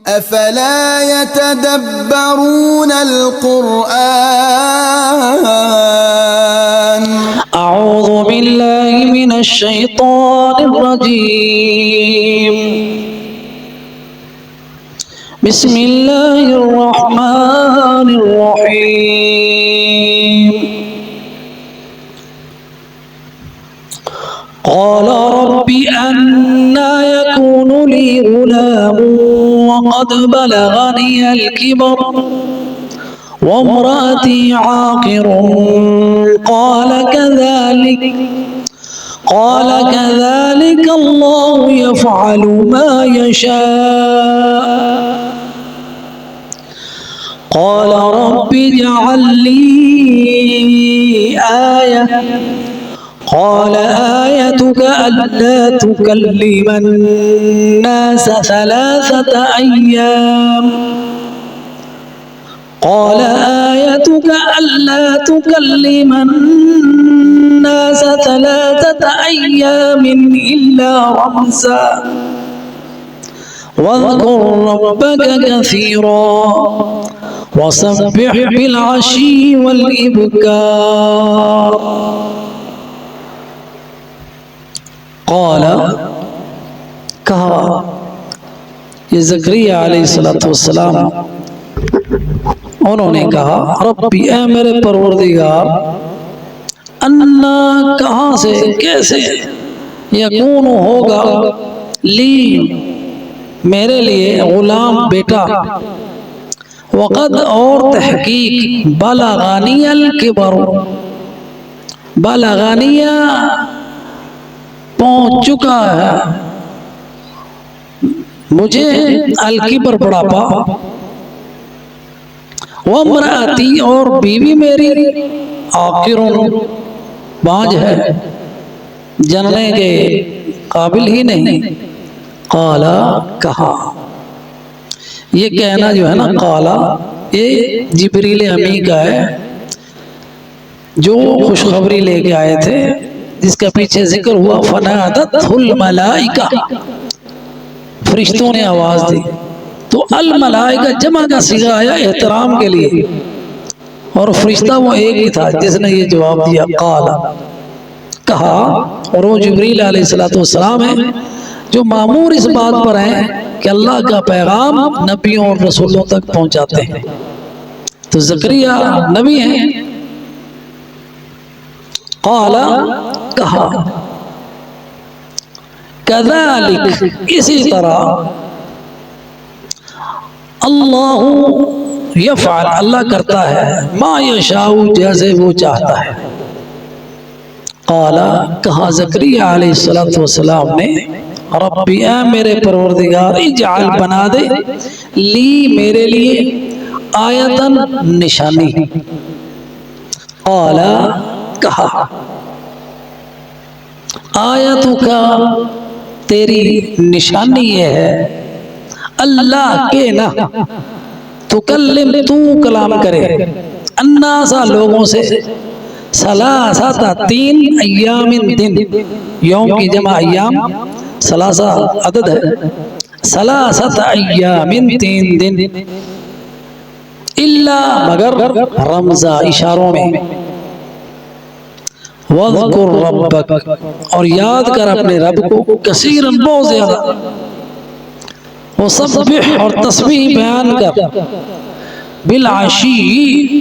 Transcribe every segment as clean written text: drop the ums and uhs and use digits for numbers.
أفلا يتدبرون القرآن أعوذ بالله من الشيطان الرجيم بسم الله الرحمن الرحيم قال رب أنى يكون لي غلام وقد بلغني الكبر وامرأتي عاقر قال كذلك الله يفعل ما يشاء قال رب اجعل لي آية قال آيتك ألا تكلم الناس 3 أيام قال آيتك ألا تكلم الناس 3 أيام إلا رمزا واذكر ربك كثيرا وسبح بالعشي والإبكار قال کہا یہ زکریا علیہ السلام انہوں نے کہا ربی اے میرے پروردگار انا کہاں سے کیسے یکون ہوگا لی میرے لیے غلام بیٹا وقد اور تحقیق بلغانی الکبر بلغانیہ پہنچ چکا ہے مجھے الکبر بڑھاپا وامرأتی اور بیوی میری عاقر بانجھ ہے جننے کے قابل ہی نہیں قالا کہا یہ کہنا جو ہے نا قالا یہ جبریل امی کا ہے جو خوشخبری لے کے آئے تھے جس کا پیچھے ذکر ہوا فنادتہ الملائکہ فرشتوں نے آواز دی تو الملائکہ جمع کا صیغہ آیا احترام کے لیے اور فرشتہ وہ ایک ہی تھا جس نے یہ جواب دیا قال کہا اور وہ جبریل علیہ السلام ہے جو مامور اس بات پر ہیں کہ اللہ کا پیغام نبیوں اور رسولوں تک پہنچاتے ہیں تو زکریا نبی ہیں قال کہا کذالک اسی طرح اللہ یفعل اللہ کرتا ہے ما یشاء جیسے وہ چاہتا ہے قال کہا زکریا علیہ السلام نے ربی اے میرے پروردگار اجعل بنا دے لی میرے لیے آیتن نشانی قال کہا آیتوں کا تیری نشانی یہ ہے اللہ کے نہ تکلم تو کلام کرے الناسا لوگوں سے 3 ایام دن یوم کی جمع ایام 3 عدد ہے 3 ایام 3 دن الا مگر رمزا اشاروں میں وَاذْكُرْ رَبَّكَ اور یاد کر اپنے رب کو کثیراً بہت زیادہ وَسَبِّحْ اور تسبیح بیان کر بالعشی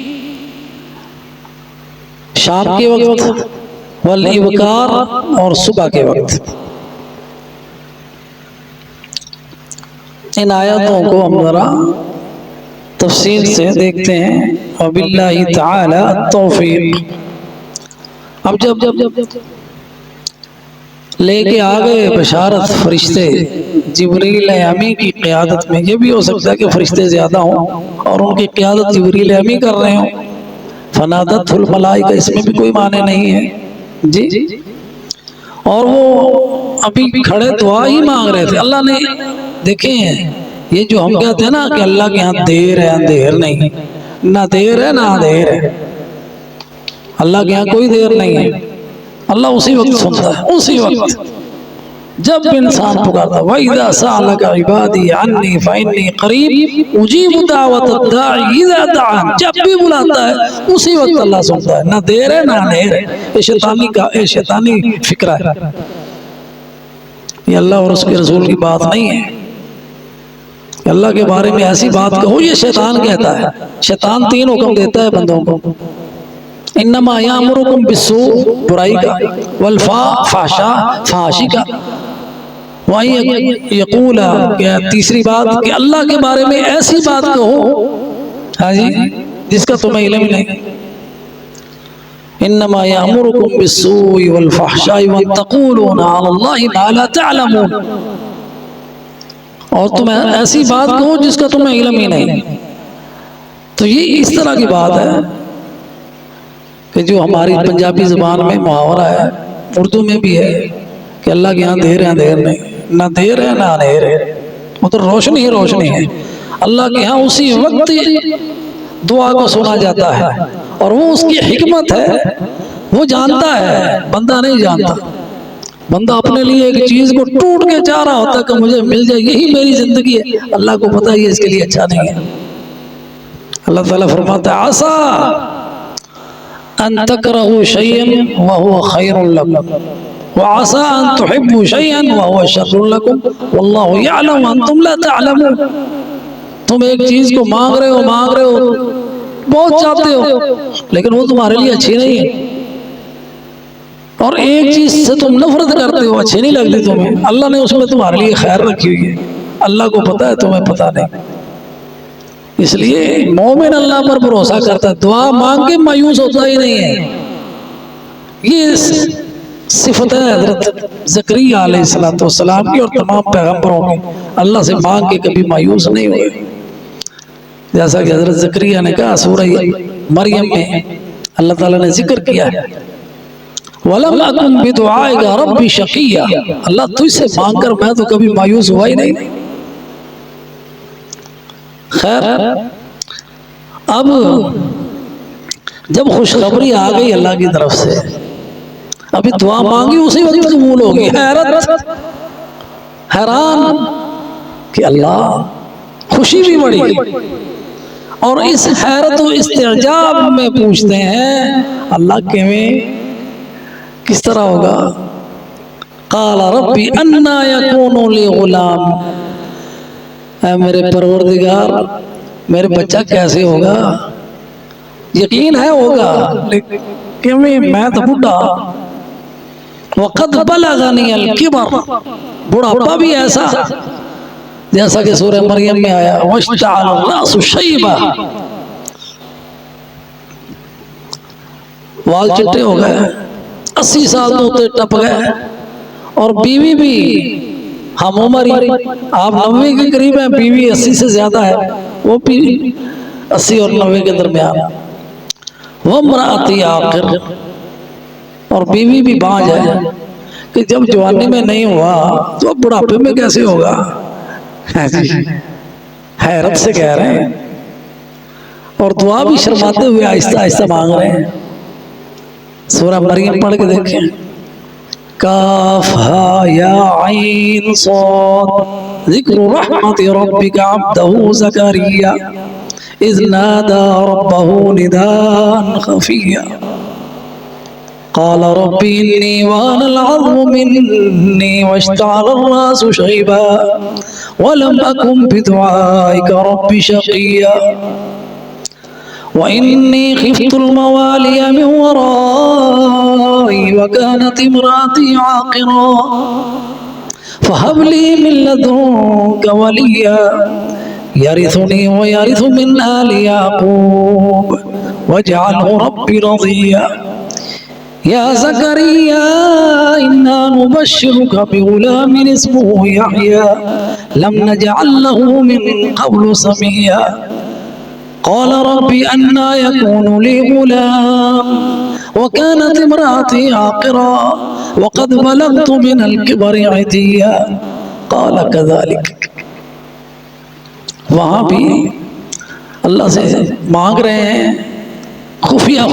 شام کے وقت والابکار اور صبح کے وقت ان آیاتوں کو ہم ذرا تفصیل سے دیکھتے ہیں وَبِاللَّهِ تَعَالَى التَّوْفِيقِ اب جب لے کے آگئے بشارت فرشتے جبریل امی کی قیادت میں یہ بھی ہو سکتا ہے کہ فرشتے زیادہ ہوں اور ان کی قیادت جبریل امی کر رہے ہوں فنادت الملائکہ اس میں بھی کوئی معنی نہیں ہے جی اور وہ ابھی کھڑے دعا ہی مانگ رہے تھے اللہ نے دیکھیں یہ جو ہم کہتے ہیں نا کہ اللہ کے ہاں دیر ہے اندھیر نہیں نہ دیر ہے نہ اندھیر ہے اللہ کے یہاں کوئی دیر نہیں ہے اللہ اسی وقت سنتا ہے اسی وقت جب انسان پکارتا وَإِذَا سَأَلَكَ عِبَادِي عَنِّي فَإِنِّي قَرِيبٌ أُجِيبُ دَعْوَةَ الدَّاعِ إِذَا دَعَانِ، جب بھی بلاتا ہے اسی وقت اللہ سنتا ہے، نہ دیر ہے نہ انیر ہے۔ یہ شیطانی فکرہ ہے، یہ اللہ اور اس کے رسول کی بات نہیں ہے۔ اللہ کے بارے میں ایسی بات کہو یہ شیطان کہتا ہے۔ شیطان 3 حکم دیتا ہے بندوں کو، انما یامرکم بالسوء برائی کا، فحشاء کا، یقول تیسری بات کہ اللہ کے بارے میں ایسی بات کہو ہاں جی جس کا تمہیں علم نہیں۔ انما یامرکم بالسوء والفحشاء وان تقولون علی اللہ ما لا تعلمون، اور تم ایسی بات کہو جس کا تمہیں علم ہی نہیں۔ تو یہ اس طرح کی بات ہے کہ جو ہماری پنجابی زبان میں محاورہ ہے، اردو میں بھی ہے کہ اللہ کے یہاں دیر ہے دیر نہیں، نہ دیر ہے نہ انیر ہے، ادھر روشنی ہی روشنی ہے۔ اللہ کے ہاں اسی وقت دعا کو سنا جاتا ہے، اور وہ اس کی حکمت ہے، وہ جانتا ہے، بندہ نہیں جانتا۔ بندہ اپنے لیے ایک چیز کو ٹوٹ کے چاہ رہا ہوتا ہے کہ مجھے مل جائے، یہی میری زندگی ہے، اللہ کو پتہ ہے اس کے لیے اچھا نہیں ہے۔ اللہ تعالیٰ فرماتا ہے عَسَىٰ أَن تَكْرَهُوا شَيْئًا وَهُوَ خَيْرٌ لَكُمْ وَعَسَىٰ أَن تُحِبُّوا شَيْئًا وَهُوَ شَرٌّ لَكُمْ وَاللَّهُ يَعْلَمُ وَأَنتُمْ لَا تَعْلَمُونَ۔ تم ایک چیز کو مانگ رہے ہو بہت چاہتے ہو، لیکن وہ تمہارے لیے اچھی نہیں ہے، اور ایک چیز سے تم نفرت کرتے ہو، اچھی نہیں لگتی تمہیں، اللہ نے اس میں تمہارے لیے خیر رکھی ہوئی ہے، اللہ کو پتہ ہے تمہیں پتہ نہیں۔ اس لیے مومن اللہ پر بھروسہ کرتا ہے، دعا مانگ کے مایوس ہوتا ہی نہیں ہے۔ یہ صفت ہے حضرت زکریا علیہ السلام کی اور تمام پیغمبروں کی، اللہ سے مانگ کے کبھی مایوس نہیں ہوئے۔ جیسا کہ حضرت زکریا نے کہا سورہ مریم میں اللہ تعالیٰ نے ذکر کیا ہے وَلَمْ أَكُنْ بِدُعَائِكَ رَبِّ شَقِيًّا، اللہ تجھ سے مانگ کر میں تو کبھی مایوس ہوا ہی نہیں۔ خیر، اب جب خوشخبری آ گئی اللہ کی طرف سے، ابھی دعا مانگی اسی وقت قبول ہوگی، حیران کہ اللہ، خوشی بھی بڑی، اور اس حیرت و استعجاب میں پوچھتے ہیں اللہ کس طرح ہوگا؟ قال ربی انا یکون لی غلام، اے میرے پروردگار میرے بچہ کیسے ہوگا؟ یقین ہے ہوگا، لیکن میں تو بڑھا، وقد بلغنی الکبر، بڑھاپا بھی ایسا جیسا کہ سورہ مریم میں آیا واشتعل الراس شیبا، وال چٹے ہو گئے، 80 سال تو ٹپ گئے، اور بیوی بھی ہم عمر، آپ 90 کے قریب ہیں، بیوی 80 سے زیادہ ہے، وہ بھی 80 اور 90 کے درمیان، وامرأتی عاقر، اور بیوی بھی بانجھ ہے کہ جب جوانی میں نہیں ہوا تو اب بڑھاپے میں کیسے ہوگا؟ حیرت سے کہہ رہے ہیں، اور دعا بھی شرماتے ہوئے آہستہ آہستہ مانگ رہے ہیں۔ سورہ مریم پڑھ کے دیکھیں، کاف ہا یا عین صاد، ذکر رحمت ربک عبدہ زکریا اذ نادى ربه نداء خفيا قال رب إني وهن العظم مني واشتعل الرأس شيبا ولم أكن بدعائك رب شقيا وإني خفت الموالي من ورائي وكانت امرأتي عاقرا فهب لي من لدنك وليا يرثني ويرث من آل يعقوب واجعله ربي رضيا يا زكريا إنا نبشرك بغلام اسمه يحيى لم نجعل له من قبل سميا قال رب أنى يكون لي غلام وكانت امرأتي عاقرا وقد بلغت من الكبر عتيا قال كذلك۔ وہاں بھی اللہ سے مانگ رہے ہیں خفیہ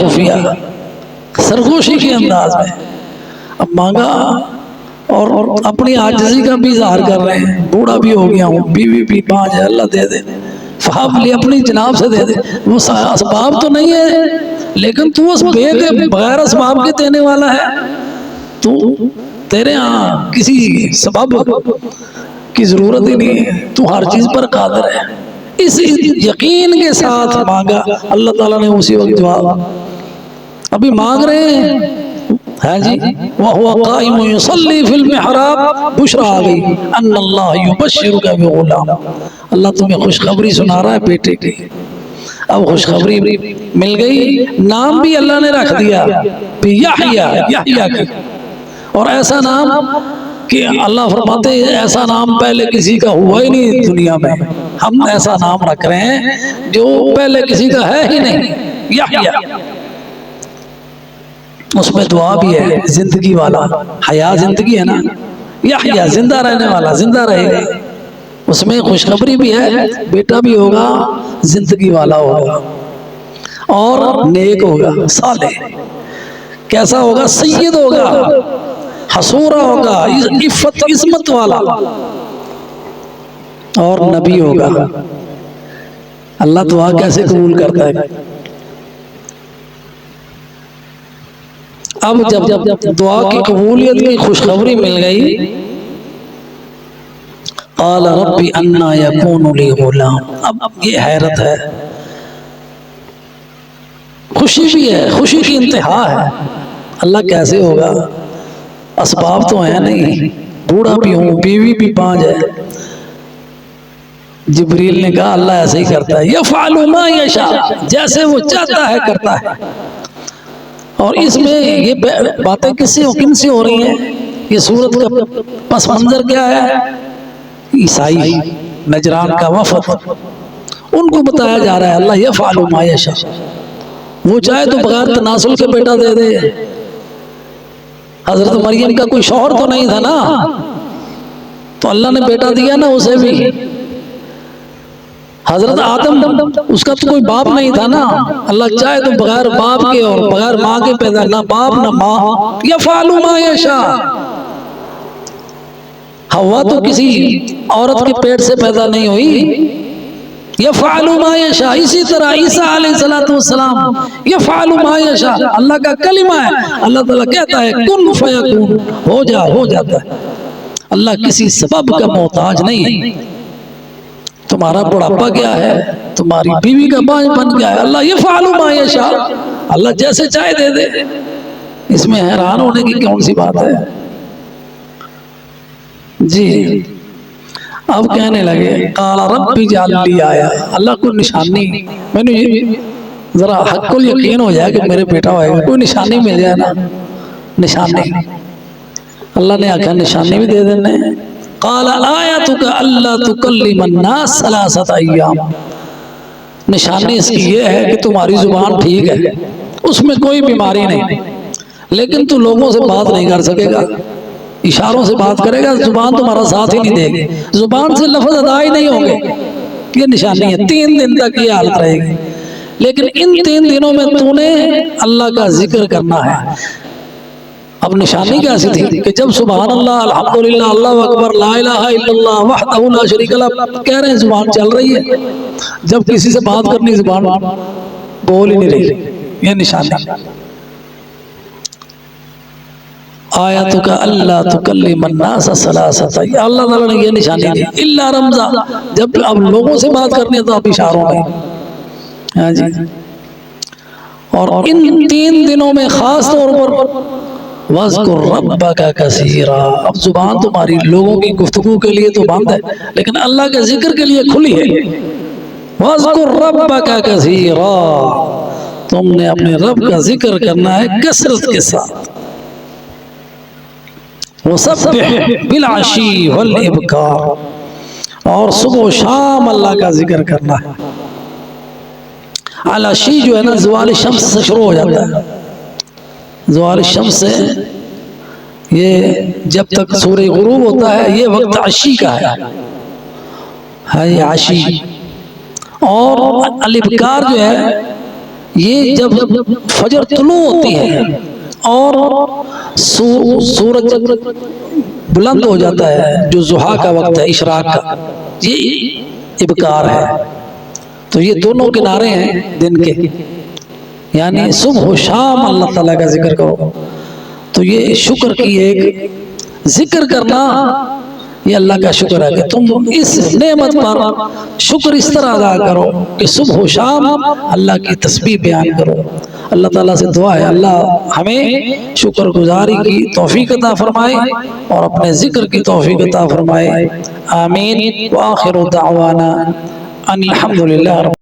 سرگوشی کے انداز میں۔ اب مانگا اور اپنی عاجزی کا بھی اظہار کر رہے ہیں، بوڑھا بھی ہو گیا ہوں، بیوی بھی 5 ہے، اللہ دے دے، فہب لی اپنی جناب سے دے دے۔ وہ اسباب تو نہیں ہے، لیکن تو اس بے کے بغیر اسباب کے دینے والا ہے، تو تیرے ہاں کسی سبب کی ضرورت ہی نہیں ہے، تو ہر چیز پر قادر ہے۔ اس یقین کے ساتھ مانگا، اللہ تعالیٰ نے اسی وقت جواب۔ ابھی مانگ رہے ہیں، ہاں جی، وَهُوَ قَائِمٌ يُصَلِّي فِي الْمِحْرَابِ، بشرا آ گئی، ان اللہ یبشرک بغلام، اللہ تمہیں خوشخبری سنا رہا ہے بیٹے کی۔ اب خوشخبری مل گئی، نام بھی اللہ نے رکھ دیا یحییٰ کی، اور ایسا نام کہ اللہ فرماتے ہیں ایسا نام پہلے کسی کا ہوا ہی نہیں دنیا میں، ہم ایسا نام رکھ رہے ہیں جو پہلے کسی کا ہے ہی نہیں، یحییٰ۔ اس میں دعا بھی ہے، زندگی والا، حیا زندگی ہے نا، یحییٰ زندہ رہنے والا، زندہ رہے گا۔ اس میں خوشخبری بھی ہے، بیٹا بھی ہوگا، زندگی والا ہوگا اور نیک ہوگا، صالح۔ کیسا ہوگا؟ سید ہوگا، حصورہ ہوگا، عفت عصمت والا، اور نبی ہوگا۔ اللہ دعا کیسے قبول کرتا ہے؟ اب جب دعا کی قبولیت کی خوشخبری مل گئی، قال رب انا یکون لی غلام، اب یہ حیرت ہے، خوشی بھی ہے، خوشی کی انتہا ہے، اللہ کیسے ہوگا؟ اسباب تو ہیں نہیں، بوڑھا بھی ہوں، بیوی بھی 5 ہے۔ جبریل نے کہا اللہ ایسے ہی کرتا ہے، یفعل ما یشاء، جیسے وہ چاہتا ہے کرتا ہے۔ اور اس میں یہ باتیں کن سے ہو رہی ہیں؟ یہ صورت کا پس منظر کیا ہے؟ عیسائی نجران کا وفد، ان کو بتایا جا رہا ہے اللہ یفعل ما یشاء، وہ چاہے تو بغیر تناسل کے بیٹا دے دے۔ حضرت مریم کا کوئی شوہر تو نہیں تھا نا، تو اللہ نے بیٹا دیا نا اسے بھی۔ حضرت آدم، اس کا تو کوئی باپ نہیں تھا نا، اللہ چاہے تو بغیر باپ کے اور بغیر ماں کے پیدا، نہ باپ نہ ماں، یفعل ما یشاء۔ حوا تو کسی عورت کے پیٹ سے پیدا نہیں ہوئی، یفعل ما یشاء۔ اسی طرح عیسیٰ علیہ السلام یفعل ما یشاء، اللہ کا کلمہ ہے، اللہ تعالیٰ کہتا ہے کن فیکون، ہو جا، ہو جاتا ہے۔ اللہ کسی سبب کا محتاج نہیں ہے۔ تمہارا بڑھاپا کیا ہے، تمہاری بیوی کا بانج بن گیا ہے، اللہ یفعل ما یشاء، اللہ جیسے چاہے دے دے۔ اس میں حیران ہونے کی کون سی بات ہے؟ جی اب کہنے لگے قال رب اجعل لی آیا، اللہ کو نشانی، میں نے ذرا حق کو یقین ہو جائے کہ میرے بیٹا ہوئے گا، کوئی نشانی مل جائے نا، نشانی۔ اللہ نے آخر نشانی بھی دے دینے۔ قال آیتک اللہ تکلم الناس 3 ایام، نشانی اس کی یہ ہے کہ تمہاری زبان ٹھیک ہے، اس میں کوئی بیماری نہیں، لیکن تو لوگوں سے بات نہیں کر سکے گا، اشاروں سے بات کرے گا، زبان تمہارا ساتھ ہی نہیں دے گی، زبان سے لفظ ادا ہی نہیں ہوں گے۔ یہ نشانی ہے، 3 دن تک یہ حالت رہے گی، لیکن ان 3 دنوں میں تو نے اللہ کا ذکر کرنا ہے۔ اب نشانی کیسی تھی کہ جب سبحان اللہ، الحمدللہ، اللہ اکبر، لا الہ الا اللہ وحدہ لا شریک لہ کہہ رہے ہیں، زبان چل رہی ہے، جب کسی سے بات کرنی زبان بول ہی نہیں رہی، یہ نشانی۔ آیتک اللہ تکلم الناس 3 ایام، اللہ تعالیٰ نے یہ نشانی دی، الا رمزا، جب اب لوگوں سے بات کرنی ہے تو اب اشاروں میں۔ ہاں جی، اور ان 3 دنوں میں خاص طور پر وَاذْكُرْ رَبَّكَ كَثِيرًا، اب زبان تمہاری لوگوں کی گفتگو کے لیے تو بند ہے، لیکن اللہ کے ذکر کے لیے کھلی ہے۔ وَاذْكُرْ رَبَّكَ كَثِيرًا، تم نے اپنے رب کا ذکر کرنا ہے کثرت کے ساتھ۔ وَسَبِّحْ بِالْعَشِيِّ وَالْإِبْكَارِ، اور صبح و شام اللہ کا ذکر کرنا ہے۔ العشی جو ہے نا زوال شمس سے شروع ہو جاتا ہے، زوال شمس سے یہ جب تک سورج غروب ہوتا ہے یہ وقت عشی کا ہے یہ عشی۔ اور الابکار جو ہے یہ جب فجر طلوع ہوتی ہے اور سورج بلند ہو جاتا ہے، جو ضحیٰ کا وقت ہے، اشراق کا، یہ ابکار ہے۔ تو یہ دونوں کنارے ہیں دن کے، یعنی صبح و شام اللہ تعالیٰ کا ذکر کرو۔ تو یہ شکر کی ایک ذکر کرنا، یہ اللہ کا شکر ہے کہ تم اس نعمت پر شکر اس طرح ادا کرو کہ صبح و شام اللہ کی تسبیح بیان کرو۔ اللہ تعالیٰ سے دعا ہے اللہ ہمیں شکر گزاری کی توفیق عطا فرمائے اور اپنے ذکر کی توفیق عطا فرمائے، آمین۔ وآخر دعوانا ان الحمدللہ۔